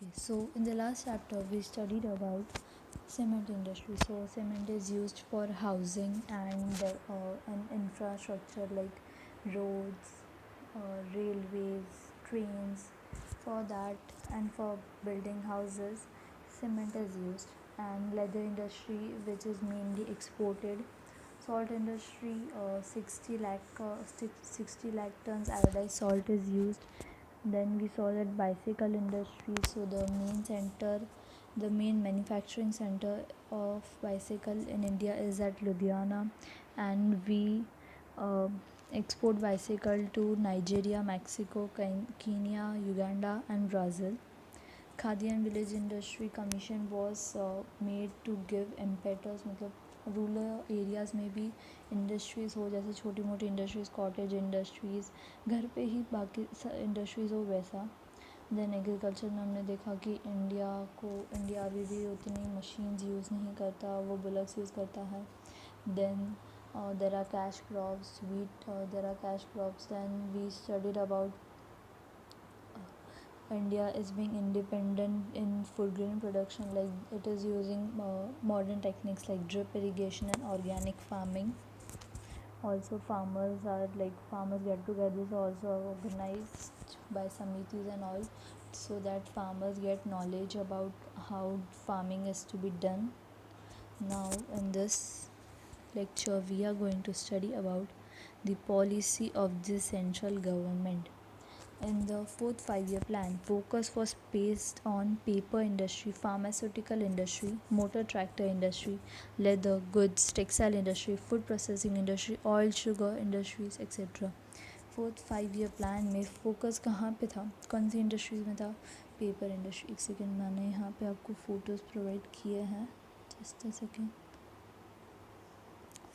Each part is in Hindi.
Okay, so in the last chapter we studied about cement industry. So cement is used for housing and infrastructure like roads, railways, trains. For that and for building houses, cement is used. And leather industry, which is mainly exported. Salt industry, 60 lakh tons anodized salt is used. Then we saw that bicycle industry, so the main manufacturing center of bicycle in India is at Ludhiana, and we uh, export bicycle to Nigeria, Mexico, Kenya, Uganda, and Brazil. Khadi and village industry commission was made to give impetus, मतलब रूरल एरियाज़ में भी इंडस्ट्रीज़ हो, जैसे छोटी मोटी इंडस्ट्रीज़, कॉटेज इंडस्ट्रीज़, घर पे ही बाकी इंडस्ट्रीज़ हो वैसा. देन एग्रीकल्चर में हमने देखा कि इंडिया अभी भी उतनी मशीन्स यूज़ नहीं करता, वो बुलक्स यूज़ करता है. Then there are cash crops, wheat, there are cash crops. Then we studied about India is being independent in food grain production, like it is using modern techniques like drip irrigation and organic farming. Also farmers get together, also organized by samitis and all, so that farmers get knowledge about how farming is to be done. Now in this lecture we are going to study about the policy of the central government. In the fourth five-year plan, focus was placed on paper industry, pharmaceutical industry, motor tractor industry, leather, goods, textile industry, food processing industry, oil, sugar industries, etc. Fourth 5 year plan में फोकस कहाँ पे था, कौन सी इंडस्ट्रीज़ में था? Paper industry. एक सेकेंड, मैंने यहाँ पे आपको फ़ोटोज़ प्रोवाइड किए हैं, just a second.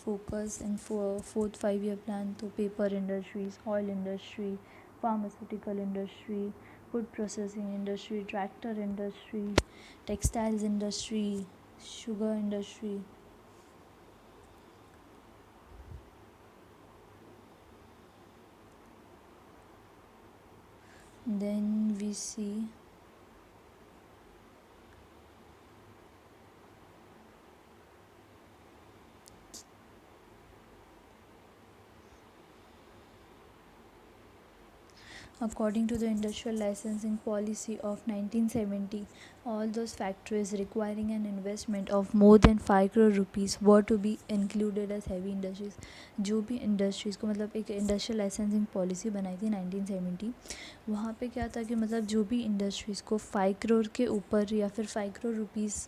Focus in fourth 5 year plan तो paper industries, oil industry, pharmaceutical industry, food processing industry, tractor industry, textiles industry, sugar industry. Then we see according to the industrial licensing policy of 1970, all those factories requiring an investment of more than 5 crore rupees were to be included as heavy industries. जो भी इंडस्ट्रीज़ को, मतलब एक इंडस्ट्रियल लाइसेंसिंग पॉलिसी बनाई थी 1970, वहाँ पे क्या था कि मतलब जो भी इंडस्ट्रीज़ को 5 करोड़ के ऊपर या फिर 5 करोड़ रुपीज़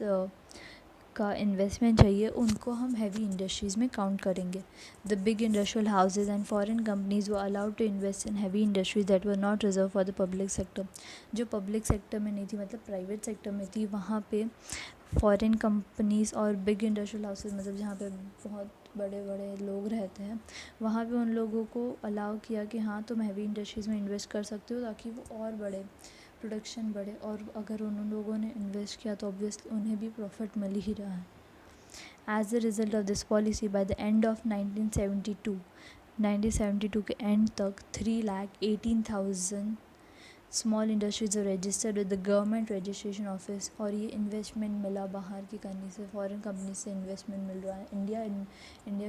का इन्वेस्टमेंट चाहिए, उनको हम हैवी इंडस्ट्रीज़ में काउंट करेंगे. The big industrial houses and foreign companies were allowed to invest in heavy industries that were not reserve for the public sector. जो पब्लिक सेक्टर में नहीं थी, मतलब प्राइवेट सेक्टर में थी, वहाँ पे फॉरेन कंपनीज़ और बिग इंडस्ट्रियल हाउसेज, मतलब जहाँ पे बहुत बड़े बड़े लोग रहते हैं, वहाँ पे उन लोगों को अलाउ किया कि हाँ तुम हैवी इंडस्ट्रीज़ में इन्वेस्ट कर सकते हो, ताकि वो और बड़े प्रोडक्शन बढ़े. और अगर उन लोगों ने इन्वेस्ट किया तो ऑब्वियसली उन्हें भी प्रॉफिट मिल ही रहा है. As a result of this policy, by the end of 1972 के एंड तक 3,18,000 small industries registered with the government registration office. और ये इन्वेस्टमेंट मिला बाहर की कंट्री से, फॉरेन कंपनी से इन्वेस्टमेंट मिल रहा है, इंडिया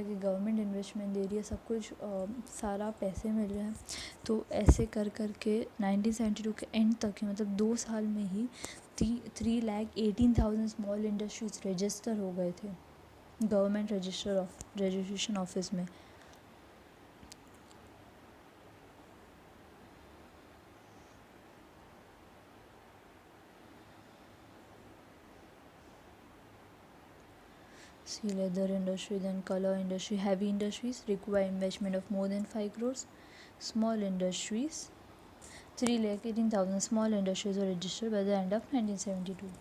की गवर्नमेंट इन्वेस्टमेंट दे रही है, सब कुछ सारा पैसे मिल रहे हैं. तो ऐसे कर कर के 1972 के एंड तक ही, मतलब 2 साल में ही 3,18,000 स्मॉल इंडस्ट्रीज रजिस्टर हो गए थे गवर्नमेंट रजिस्ट्रेशन ऑफिस में. See, leather industry, then color industry. Heavy industries require investment of more than 5 crores. Small industries, 3,18,000 small industries were registered by the end of 1972.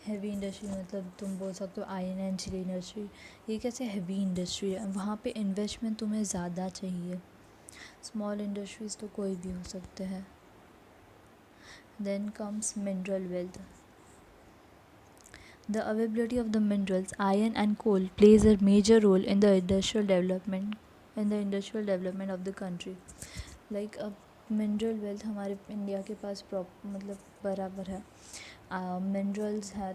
Heavy industry मतलब तुम बोल सकते हो आयरन एंड स्टील इंडस्ट्री. ये कैसे हैवी इंडस्ट्री है, वहाँ पे इन्वेस्टमेंट तुम्हें ज़्यादा चाहिए. स्मॉल इंडस्ट्रीज़ तो कोई भी हो सकते हैं. Then comes mineral wealth. The availability of the minerals, iron and coal, plays a major role in the industrial development of the country. Like mineral wealth हमारे इंडिया के पास मतलब बराबर है। मिनरल्स है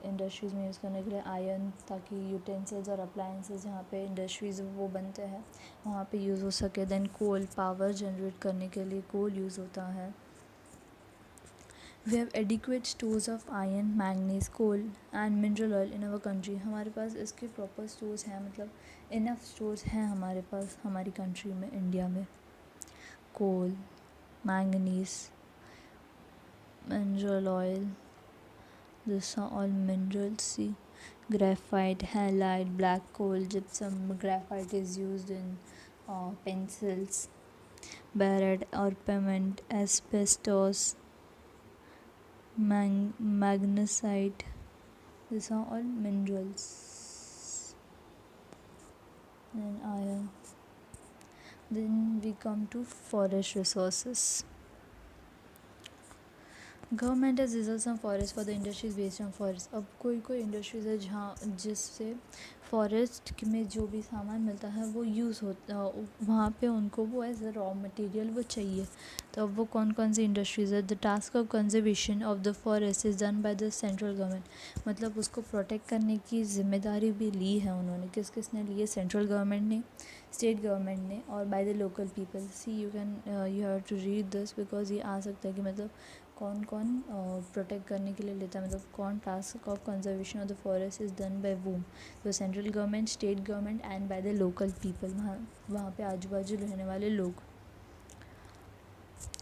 इंडस्ट्रीज़ में यूज़ करने के लिए आयरन, ताकि यूटेंसिल्स और अप्लायंसेस जहाँ पे इंडस्ट्रीज़ वो बनते हैं वहाँ पे यूज़ हो सके। देन कोल, पावर जनरेट करने के लिए कोल यूज़ होता है। We have adequate stores of iron, manganese, coal and mineral oil in our country. हमारे पास इसके प्रॉपर स्टोर्स हैं, मतलब इनफ स्टोर्स हैं हमारे पास हमारी कंट्री में, इंडिया में। कोल, manganese, mineral oil, these are all minerals. See, graphite, halide, black coal, gypsum. Graphite is used in pencils. Barite, orpiment, asbestos, magnesite. These are all minerals. Then iron. Then we come to forest resources. Government has reserve some forest for the industries based on forest. अब कोई कोई इंडस्ट्रीज़ है जहाँ जिससे फॉरेस्ट में जो भी सामान मिलता है वो यूज़ होता, वहाँ पे उनको वो एज अ रॉ मटेरियल वो चाहिए। तो अब वो कौन कौन सी इंडस्ट्रीज़ है। The task of conservation of the forest is done by the central government. मतलब उसको प्रोटेक्ट करने की जिम्मेदारी भी ली है उन्होंने। किस किस ने ली है। सेंट्रल गवर्नमेंट ने, स्टेट गवर्नमेंट ने, और by the local people. See you have to read this because ये आ सकता है कि मतलब कौन कौन प्रोटेक्ट करने के लिए लेता है, मतलब कौन task of conservation of the forest is done by whom. तो central government, state government and by the local people, वहाँ पे आजू बाजू रहने वाले लोग।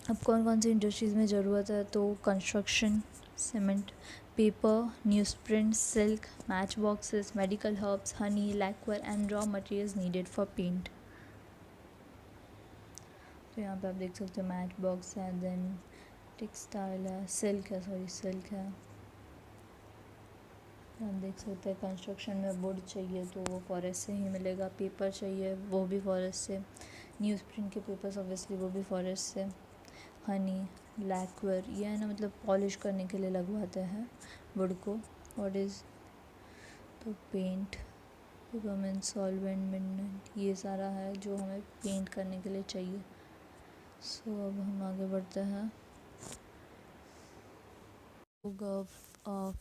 अब कौन कौन सी इंडस्ट्रीज़ में ज़रूरत है। तो construction, cement, paper, newsprint, silk, match boxes, medical herbs, honey, lacquer and raw materials needed for paint. तो यहाँ पे आप देख सकते हो मैच बॉक्स है, देन टेक्सटाइल है, सिल्क है। आप देख सकते हैं कंस्ट्रक्शन में वुड चाहिए तो वो फॉरेस्ट से ही मिलेगा। पेपर चाहिए वो भी फॉरेस्ट से। न्यूज़ प्रिंट के पेपर्स ऑब्वियसली वो भी फॉरेस्ट से। हनी, लैक्वर, ये है ना, मतलब पॉलिश करने के लिए लगवाते हैं वुड को। व्हाट इज़ तो पेंट, पिगमेंट, सॉल्वेंट, मिनरल, ये सारा है जो हमें पेंट करने के लिए चाहिए। सो अब हम आगे बढ़ते हैं। लोग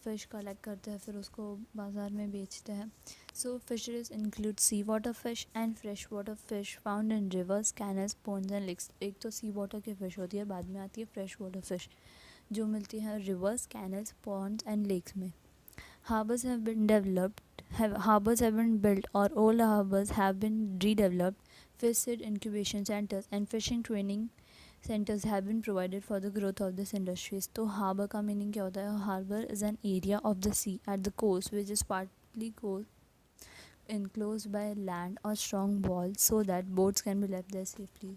फ़िश कलेक्ट करते हैं, फिर उसको बाज़ार में बेचते हैं। So fisheries include sea water fish and fresh water fish found in rivers, canals, ponds and lakes. एक तो सी वाटर की फ़िश होती है, बाद में आती है फ्रेश वाटर फ़िश जो मिलती है rivers, canals, ponds and lakes में। Harbors have been developed, harbors have been built or old harbors have been redeveloped. Fish seed incubation centers and fishing training centers have been provided for the growth of this industries. तो harbor का meaning क्या होता है। Harbor is an area of the sea at the coast which is partly enclosed by land or strong walls so that boats can be left there safely.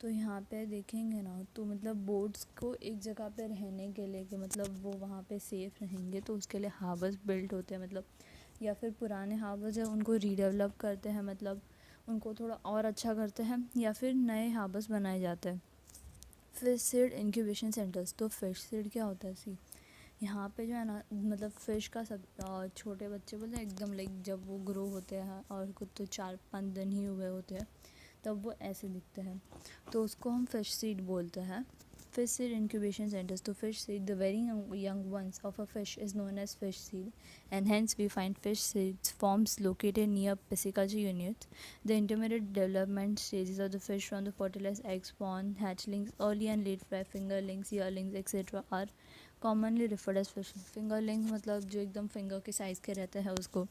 तो यहाँ पे देखेंगे ना, तो मतलब बोट्स को एक जगह पे रहने के लिए कि मतलब वो वहाँ पे सेफ़ रहेंगे, तो उसके लिए हार्बर्स बिल्ट होते हैं। मतलब या फिर पुराने हार्बर्स हैं उनको रीडेवलप करते हैं, मतलब उनको थोड़ा और अच्छा करते हैं, या फिर नए हार्बर्स बनाए जाते हैं। Fish seed incubation centres. तो फिश सीड क्या होता है। सी यहाँ पे जो है ना, मतलब फ़िश का छोटे बच्चे बोलते हैं एकदम, लाइक जब वो ग्रो होते हैं और कुछ तो 4-5 दिन ही हुए होते हैं तब वो ऐसे दिखते हैं, तो उसको हम फिश सीड बोलते हैं। Fish seed incubation centres. तो fish seed, the very young ones of a fish is known as fish seed, and hence we find fish seeds forms located near pisciculture units. The intermediate development stages of the fish from the fertilized egg, spawn, hatchlings, early and late fry, fingerlings, yearlings, etc. are commonly referred as fish. fingerlings मतलब जो एकदम फिंगर के साइज़ के रहते हैं उसको।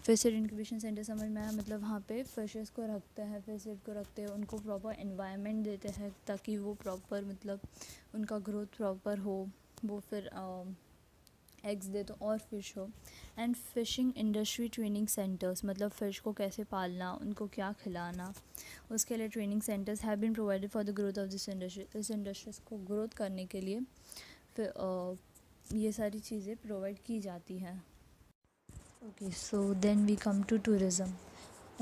फिश इंक्यूबेशन सेंटर समझ में आया, मतलब वहाँ पे फिशेस को रखते हैं, फिश को रखते हैं, उनको प्रॉपर एनवायरनमेंट देते हैं ताकि वो प्रॉपर, मतलब उनका ग्रोथ प्रॉपर हो, वो फिर एग्स दे तो और फिश हो। And fishing industry training centres, मतलब फ़िश को कैसे पालना, उनको क्या खिलाना, उसके लिए training centres have been provided for the growth of this industry. इस इंडस्ट्रीज़ को ग्रोथ करने के लिए फिर ये सारी चीज़ें प्रोवाइड की जाती हैं। Okay, so then we come to tourism.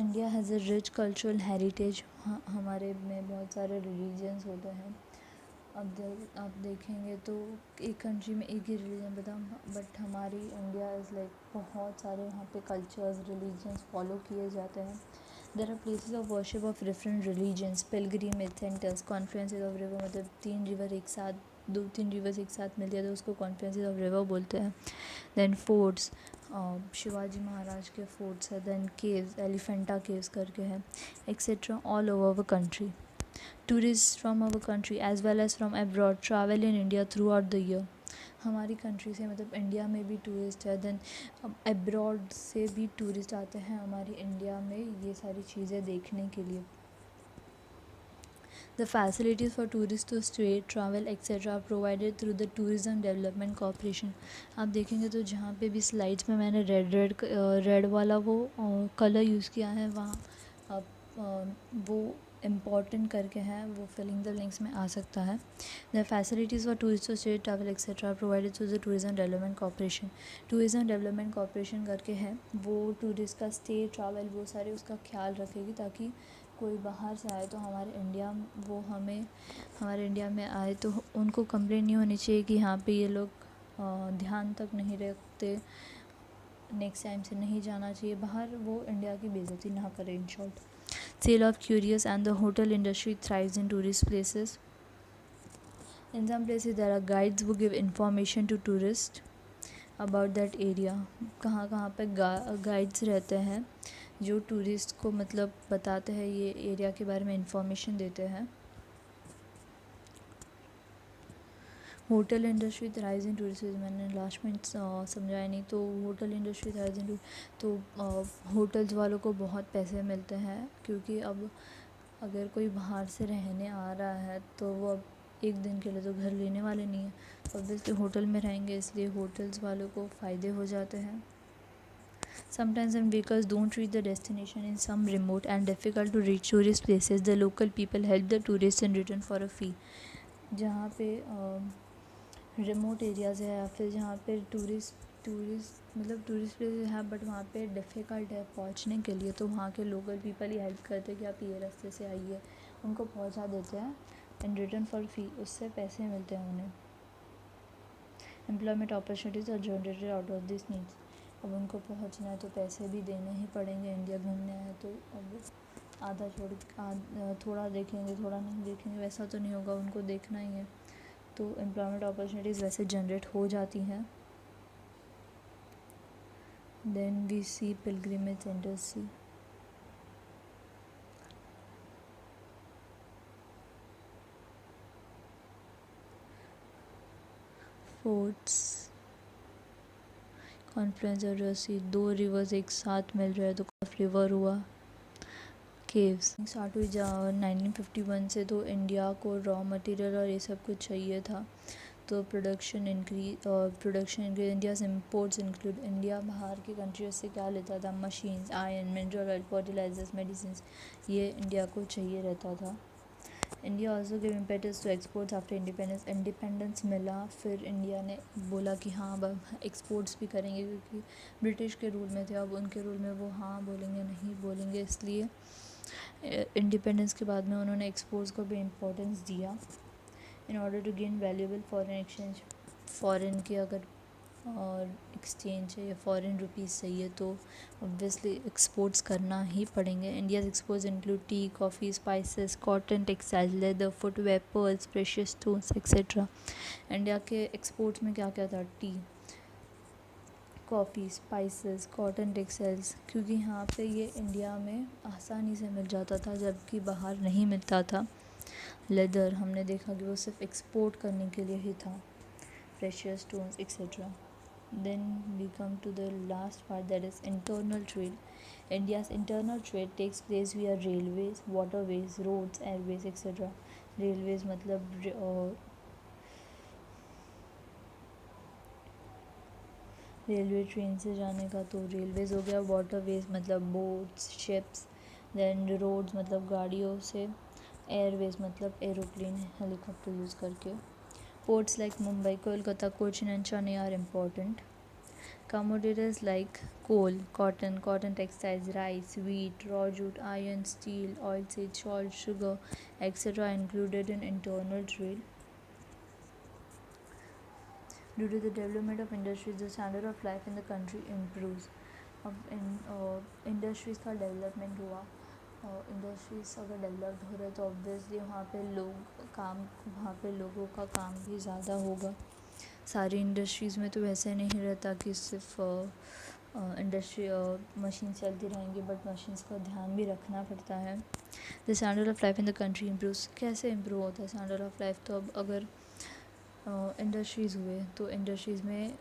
India has a rich cultural heritage. हमारे में बहुत सारे रिलीजन्स होते हैं। आप देखेंगे तो एक कंट्री में एक ही रिलीजन बता, बट हमारी इंडिया इज़ लाइक बहुत सारे यहाँ पे कल्चर्स, रिलीजन्स फॉलो किए जाते हैं। There are places of worship of different religions, pilgrimage centers, confluences of river, मतलब 3 रिवर एक साथ, 2-3 रिवर्स एक साथ मिलती है तो उसको कॉन्फ्लुएंसेस ऑफ रिवर बोलते हैं. देन फोर्ट्स, शिवाजी महाराज के फोर्ट्स है. देन केव्स, एलिफेंटा केव्स करके है, etcetera all over the country. Tourists from our country as well as from abroad travel in India throughout the year. हमारी कंट्री से मतलब इंडिया में भी टूरिस्ट है. देन अब्रॉड से भी टूरिस्ट आते हैं हमारी इंडिया में ये सारी चीज़ें देखने के लिए. The facilities for tourists to stay, travel, etc. are provided through the Tourism Development Corporation. आप देखेंगे तो जहाँ पे भी स्लाइड्स में मैंने रेड वाला वो कलर यूज़ किया है वहाँ वो इम्पॉर्टेंट करके है, वो फिलिंग द लिंक्स में आ सकता है. The facilities for tourist to stay, travel etcetera provided through the tourism development corporation. Tourism development corporation करके है, वो टूरिस्ट का स्टे, ट्रैवल वो सारे उसका ख्याल रखेगी ताकि कोई बाहर से आए तो हमारे इंडिया में आए तो उनको कंप्लेन नहीं होनी चाहिए कि यहाँ पे ये लोग ध्यान तक नहीं रखते, नेक्स्ट टाइम से नहीं जाना चाहिए बाहर, वो इंडिया की बेइज्जती ना करे. In short, sale of curious and the hotel industry thrives in tourist places. In some places there are guides who give information to tourists about that area. कहाँ पे गाइड्स रहते हैं जो टूरिस्ट को मतलब बताते हैं, ये एरिया के बारे में इंफॉर्मेशन देते हैं. होटल इंडस्ट्री थ्राइव्स इन टूरिस्ट, मैंने लास्ट में समझाया नहीं. तो होटल इंडस्ट्री थ्राइव्स इन तो होटल्स वालों को बहुत पैसे मिलते हैं क्योंकि अब अगर कोई बाहर से रहने आ रहा है तो वो अब एक दिन के लिए तो घर लेने वाले नहीं है, ऑब्वियसली होटल में रहेंगे, इसलिए होटल्स वालों को फ़ायदे हो जाते हैं. Sometimes when vehicles don't reach the destination in some remote and difficult to reach tourist places, the local people help the tourists in return for a fee. जहाँ पे रिमोट एरियाज़ है या फिर जहाँ पे टूरिस्ट टूरिस्ट प्लेस है बट वहाँ पे डिफ़िकल्ट है पहुँचने के लिए, तो वहाँ के लोकल पीपल ही हेल्प करते हैं कि आप ये रास्ते से आइए, उनको पहुँचा देते हैं इन रिटर्न फॉर फी, उससे पैसे मिलते हैं उन्हें. Employment opportunities are generated out of this needs. अब उनको पहुँचना है तो पैसे भी देने ही पड़ेंगे. इंडिया घूमने आए तो अब आधा थोड़ा देखेंगे थोड़ा नहीं देखेंगे वैसा तो नहीं होगा, उनको देखना ही है, तो एम्प्लॉयमेंट अपॉर्चुनिटीज़ वैसे जनरेट हो जाती हैं. Then we see pilgrimage centres. See forts, confluence of रसी, 2 रिवर्स एक साथ मिल रहे हैं तो रिवर हुआ. केव्स स्टार्ट हुई 1951 से, तो इंडिया को रॉ मटेरियल और ये सब कुछ चाहिए था, तो production increase. India's imports include, India बाहर की कंट्रीज से क्या लेता था, machines, iron, mineral oil, fertilisers, medicine, ये इंडिया को चाहिए रहता था. India also give impetus to exports after independence मिला, फिर इंडिया ने बोला कि हाँ अब एक्सपोर्ट्स भी करेंगे क्योंकि ब्रिटिश के रूल में थे, अब उनके रूल में वो हाँ बोलेंगे नहीं बोलेंगे, इसलिए इंडिपेंडेंस के बाद में उन्होंने एक्सपोर्ट्स को भी इम्पोर्टेंस दिया. In order to gain valuable foreign exchange, foreign के अगर और एक्सचेंज है या फॉरेन रुपीज़ चाहिए तो ऑब्वियसली एक्सपोर्ट्स करना ही पड़ेंगे. India's exports include T, coffee, spices, cotton, textile, leather, footwear, pearls, precious stones etcetera. India के एक्सपोर्ट्स में क्या क्या था, T, coffee, spices, cotton, textiles, क्योंकि यहाँ पे ये इंडिया में आसानी से मिल जाता था जबकि बाहर नहीं मिलता था. लेदर हमने देखा कि वो सिर्फ एक्सपोर्ट करने के लिए ही था, precious stones etcetera. Then we come to the last part, that is internal trade. India's internal trade takes place via railways, waterways, roads, airways etc. Railways मतलब रेलवे ट्रेन से जाने का तो रेलवेज़ हो गया. वाटरवेज मतलब बोट्स, शिप्स. देन रोड्स मतलब गाड़ियों से. एयरवेज मतलब एरोप्लेन, हेलीकॉप्टर यूज़ करके. Ports like Mumbai, Kolkata, Cochin and Chennai are important. Commodities like coal, cotton textiles, rice, wheat, raw jute, iron, steel, oilseed, salt, sugar, etc. are included in internal trade. Due to the development of industries, the standard of life in the country improves. अब इंडस्ट्रीज़ का डेवलपमेंट हुआ इंडस्ट्रीज़ अगर डेवलप्ड हो रहे हैं तो ऑब्वियसली वहाँ पे लोगों का काम भी ज़्यादा होगा। सारी इंडस्ट्रीज़ में तो वैसे नहीं रहता कि सिर्फ इंडस्ट्री मशीन चलती रहेंगी, बट मशीन्स का ध्यान भी रखना पड़ता है। The standard of life in the country improves. कैसे इम्प्रूव होता है स्टैंडर्ड ऑफ लाइफ? तो अब अगर इंडस्ट्रीज़ हुए तो इंडस्ट्रीज़ में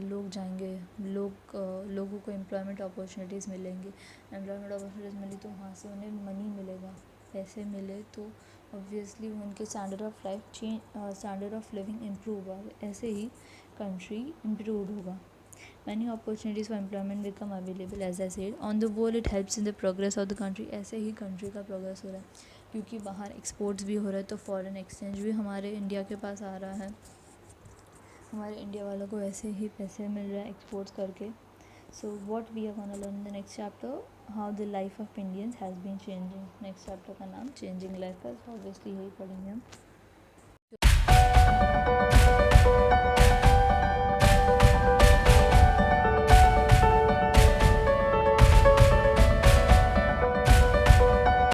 लोग जाएंगे, लोगों को एम्प्लॉयमेंट अपॉर्चुनिटीज़ मिलेंगी। एम्प्लॉयमेंट अपॉर्चुनिटीज़ मिली तो वहाँ से उन्हें मनी मिलेगा, पैसे मिले तो ऑब्वियसली उनके स्टैंडर्ड ऑफ लिविंग इम्प्रूव होगा। ऐसे ही कंट्री इम्प्रूव होगा। Many opportunities for employment become available, as I said. On the whole, it helps in the progress of the country. ऐसे ही कंट्री का प्रोग्रेस हो रहा है क्योंकि बाहर एक्सपोर्ट्स भी हो रहा है, तो फॉरेन एक्सचेंज भी हमारे इंडिया के पास आ रहा है। हमारे इंडिया वालों को ऐसे ही पैसे मिल रहे हैं एक्सपोर्ट्स करके। So what we are gonna learn in the next chapter, how the life of Indians has been changing. Next chapter का नाम चेंजिंग लाइफ है, ऑब्वियसली यही पढ़ेंगे हम।